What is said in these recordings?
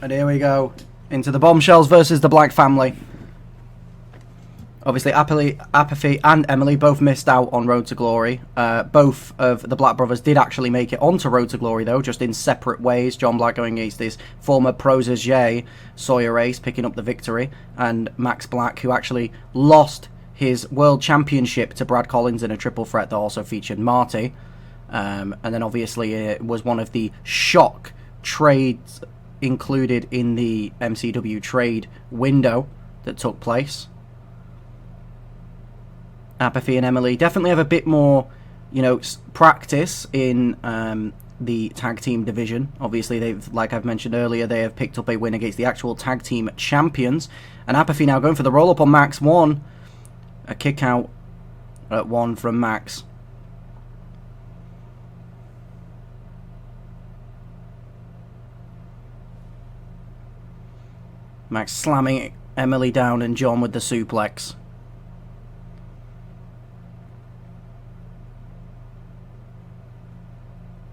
And here we go into the Bombshells versus the Black family. Obviously, Apathy and Emily both missed out on Road to Glory. Both of the Black brothers did actually make it onto Road to Glory, though, just in separate ways. John Black going against his former protege, Sawyer Ace, picking up the victory. And Max Black, who actually lost his World Championship to Brad Collins in a triple threat that also featured Marty. And then, obviously, it was one of the shock trades included in the MCW trade window that took place. Apathy and Emily definitely have a bit more, practice in the tag team division. Obviously, they've, like I've mentioned earlier, they have picked up a win against the actual tag team champions. And Apathy now going for the roll-up on Max. One. A kick out at one from Max. Max slamming Emily down and John with the suplex.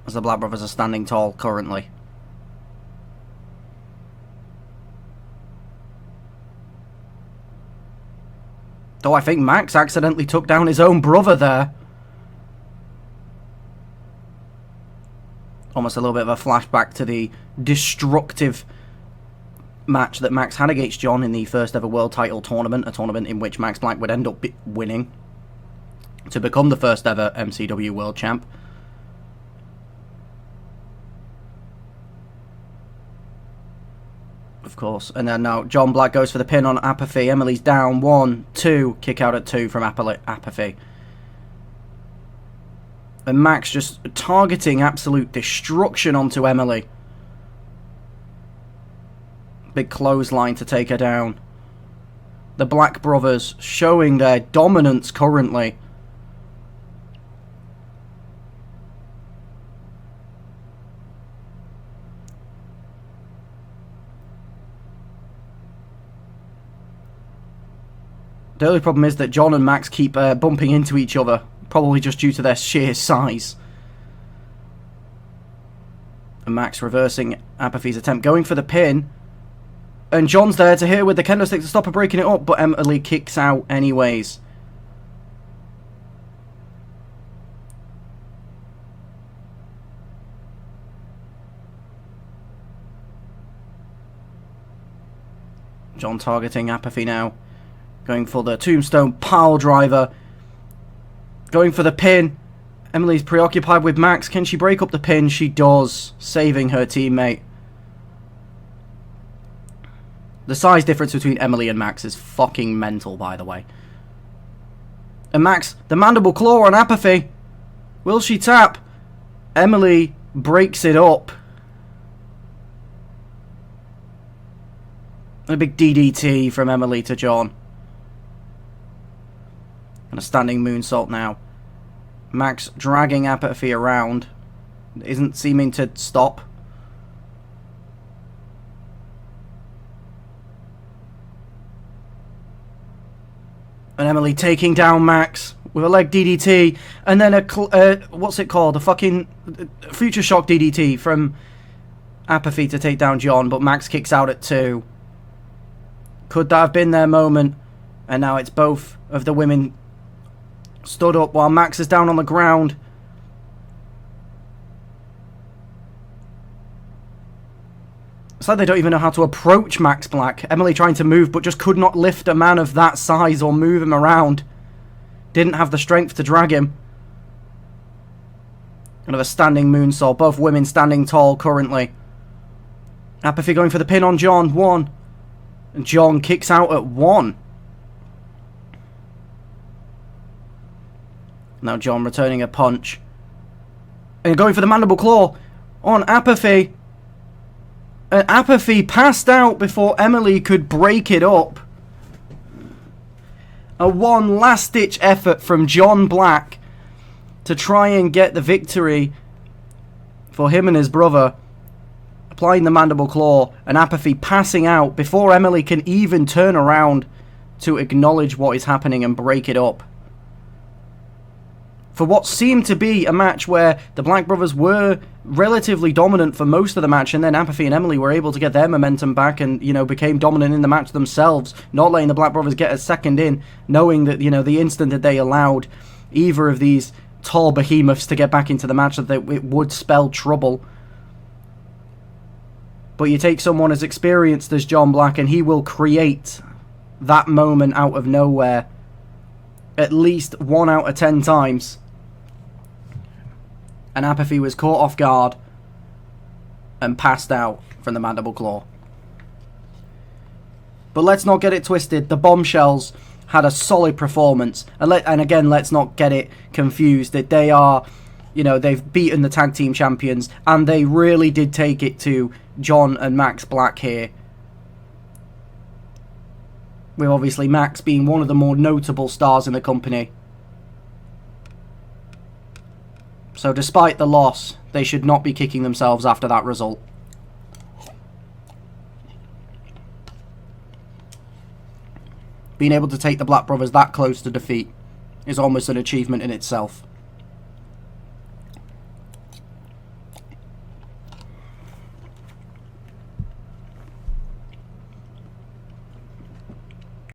As the Black brothers are standing tall currently. Though I think Max accidentally took down his own brother there. Almost a little bit of a flashback to the destructive match that Max had against John in the first ever world title tournament. A tournament in which Max Black would end up winning to become the first ever MCW world champ. Of course. And then now John Black goes for the pin on Apathy. Emily's down. 1, 2. Kick out at 2 from Apathy. And Max just targeting absolute destruction onto Emily. Big clothesline to take her down. The Black brothers showing their dominance currently. The only problem is that John and Max keep bumping into each other, probably just due to their sheer size. And Max reversing Apathy's attempt, going for the pin. And John's there to hit her with the kendo stick to stop her breaking it up, but Emily kicks out anyways. John targeting Apathy now. Going for the tombstone pile driver. Going for the pin. Emily's preoccupied with Max. Can she break up the pin? She does, saving her teammate. The size difference between Emily and Max is fucking mental, by the way. And Max, the mandible claw on Apathy. Will she tap? Emily breaks it up. A big DDT from Emily to John. And a standing moonsault now. Max dragging Apathy around. Isn't seeming to stop. And Emily taking down Max with a leg DDT. And then what's it called? A fucking Future Shock DDT from Apathy to take down John. But Max kicks out at 2. Could that have been their moment? And now it's both of the women stood up while Max is down on the ground. It's like they don't even know how to approach Max Black. Emily trying to move, but just could not lift a man of that size or move him around. Didn't have the strength to drag him. Another standing moonsault. Both women standing tall currently. Apathy going for the pin on John. 1. And John kicks out at 1. Now John returning a punch. And going for the mandible claw on Apathy. And Apathy passed out before Emily could break it up. A one last ditch effort from John Black to try and get the victory for him and his brother. Applying the mandible claw and Apathy passing out before Emily can even turn around to acknowledge what is happening and break it up. for what seemed to be a match where the Black Brothers were relatively dominant for most of the match, and then Apathy and Emily were able to get their momentum back and, you know, became dominant in the match themselves, not letting the Black Brothers get a second in, knowing that, you know, the instant that they allowed either of these tall behemoths to get back into the match, that it would spell trouble. But you take someone as experienced as John Black, and he will create that moment out of nowhere at least 1 out of 10 times. And Apathy was caught off guard and passed out from the mandible claw. But let's not get it twisted. The Bombshells had a solid performance. And again, let's not get it confused that they are, you know, they've beaten the tag team champions, and they really did take it to John and Max Black here. With obviously Max being one of the more notable stars in the company. So despite the loss, they should not be kicking themselves after that result. Being able to take the Black Brothers that close to defeat is almost an achievement in itself.